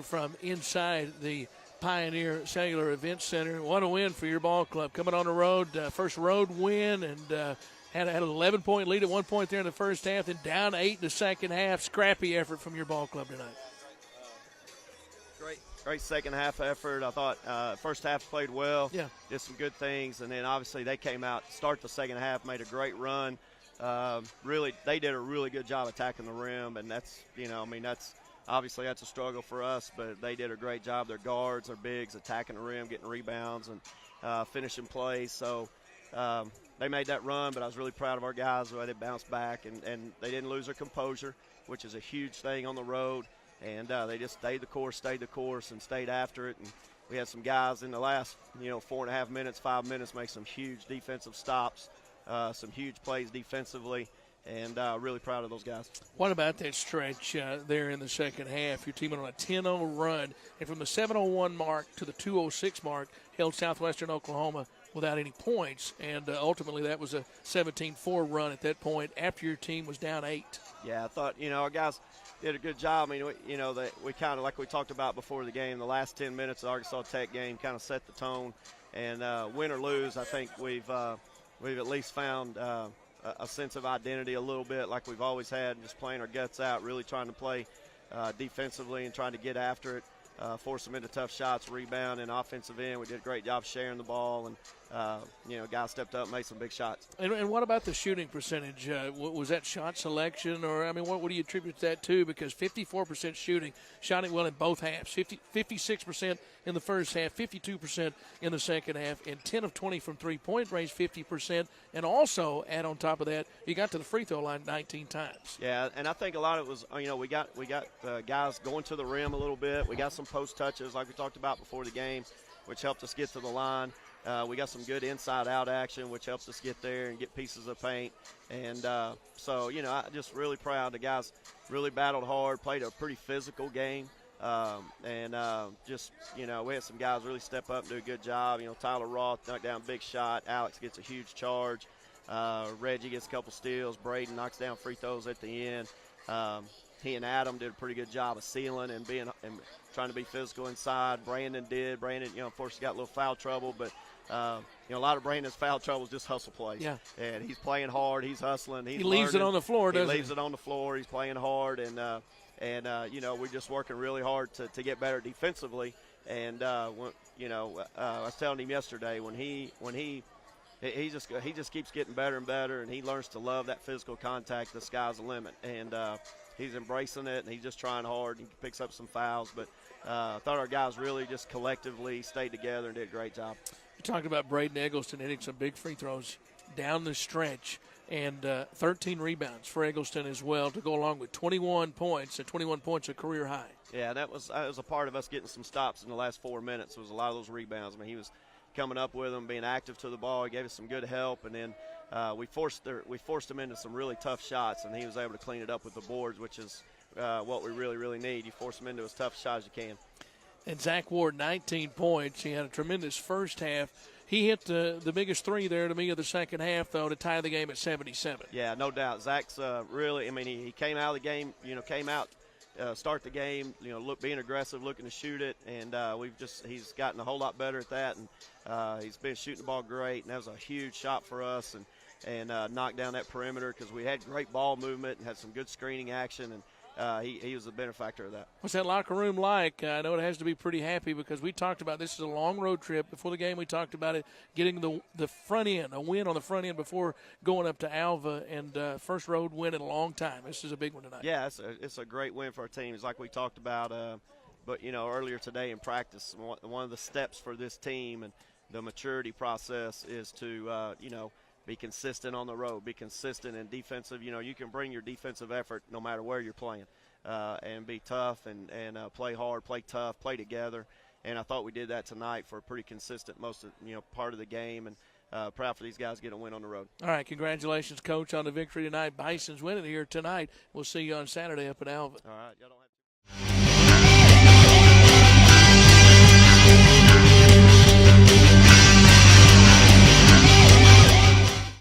from inside the Pioneer Cellular Event Center. What a win for your ball club. Coming on the road, first road win, and had an 11-point lead at one point there in the first half, then down 8 in the second half. Scrappy effort from your ball club tonight. Great second half effort. I thought first half played well. Yeah. Did some good things, and then obviously they came out, start the second half, made a great run. Really, they did a really good job attacking the rim, and that's obviously that's a struggle for us, but they did a great job. Their guards, their bigs, attacking the rim, getting rebounds, and finishing plays. So they made that run, but I was really proud of our guys the way they bounced back, and they didn't lose their composure, which is a huge thing on the road. And they just stayed the course, and stayed after it. And we had some guys in the last, 4.5 minutes, 5 minutes, make some huge defensive stops, some huge plays defensively, and really proud of those guys. What about that stretch there in the second half? Your team went on a 10-0 run, and from the 7:01 mark to the 2:06 mark, held Southwestern Oklahoma without any points, and ultimately that was a 17-4 run at that point after your team was down 8. Yeah, I thought, our guys did a good job. I mean, we kind of, like we talked about before the game, the last 10 minutes of the Arkansas Tech game kind of set the tone. And win or lose, I think we've at least found a sense of identity a little bit like we've always had, just playing our guts out, really trying to play defensively and trying to get after it, force them into tough shots, rebound, and offensive end. We did a great job sharing the ball, and guys stepped up and made some big shots. And what about the shooting percentage? Was that shot selection, or what do you attribute that to? Because 54% shooting, shot it well in both halves. 56% in the first half, 52% in the second half, and 10 of 20 from three-point range, 50%. And also, add on top of that, you got to the free throw line 19 times. Yeah, and I think a lot of it was, we got guys going to the rim a little bit. We got some post touches like we talked about before the game, which helped us get to the line. We got some good inside-out action, which helps us get there and get pieces of paint. And I'm just really proud. The guys really battled hard, played a pretty physical game. We had some guys really step up and do a good job. Tyler Roth knocked down a big shot. Alex gets a huge charge. Reggie gets a couple steals. Braden knocks down free throws at the end. He and Adam did a pretty good job of sealing and trying to be physical inside. Brandon, of course, got a little foul trouble, but a lot of Brandon's foul trouble is just hustle plays. Yeah. And he's playing hard. He's hustling. He leaves it on the floor, doesn't he? He leaves it on the floor. He's playing hard, and we're just working really hard to get better defensively. And I was telling him yesterday when he just keeps getting better and better, and he learns to love that physical contact. The sky's the limit, and he's embracing it, and he's just trying hard. He picks up some fouls, but I thought our guys really just collectively stayed together and did a great job. You talked about Braden Eggleston hitting some big free throws down the stretch, and 13 rebounds for Eggleston as well to go along with 21 points, and 21 points a career high. Yeah, that was a part of us getting some stops in the last 4 minutes. Was a lot of those rebounds. I mean, he was coming up with them, being active to the ball. He gave us some good help, and then we forced him into some really tough shots, and he was able to clean it up with the boards, which is what we really, really need. You force him into as tough a shot as you can. And Zach Ward, 19 points. He had a tremendous first half. He hit the biggest three there to me of the second half, though, to tie the game at 77. Yeah, no doubt. Zach's really, he came out of the game, start the game, being aggressive, looking to shoot it, and he's gotten a whole lot better at that, and he's been shooting the ball great, and that was a huge shot for us, and knocked down that perimeter because we had great ball movement and had some good screening action, and he was a benefactor of that. What's that locker room like? I know it has to be pretty happy because we talked about this is a long road trip. Before the game, we talked about it, getting the front end, a win on the front end before going up to Alva, and first road win in a long time. This is a big one tonight. Yeah, it's a great win for our team. It's like we talked about, but earlier today in practice, one of the steps for this team and the maturity process is to be consistent on the road, be consistent in defensive. You can bring your defensive effort no matter where you're playing, and be tough and play hard, play tough, play together. And I thought we did that tonight for a pretty consistent part of the game, and proud for these guys to get a win on the road. All right, congratulations, Coach, on the victory tonight. Bison's winning here tonight. We'll see you on Saturday up at Alva. All right, y'all don't have to.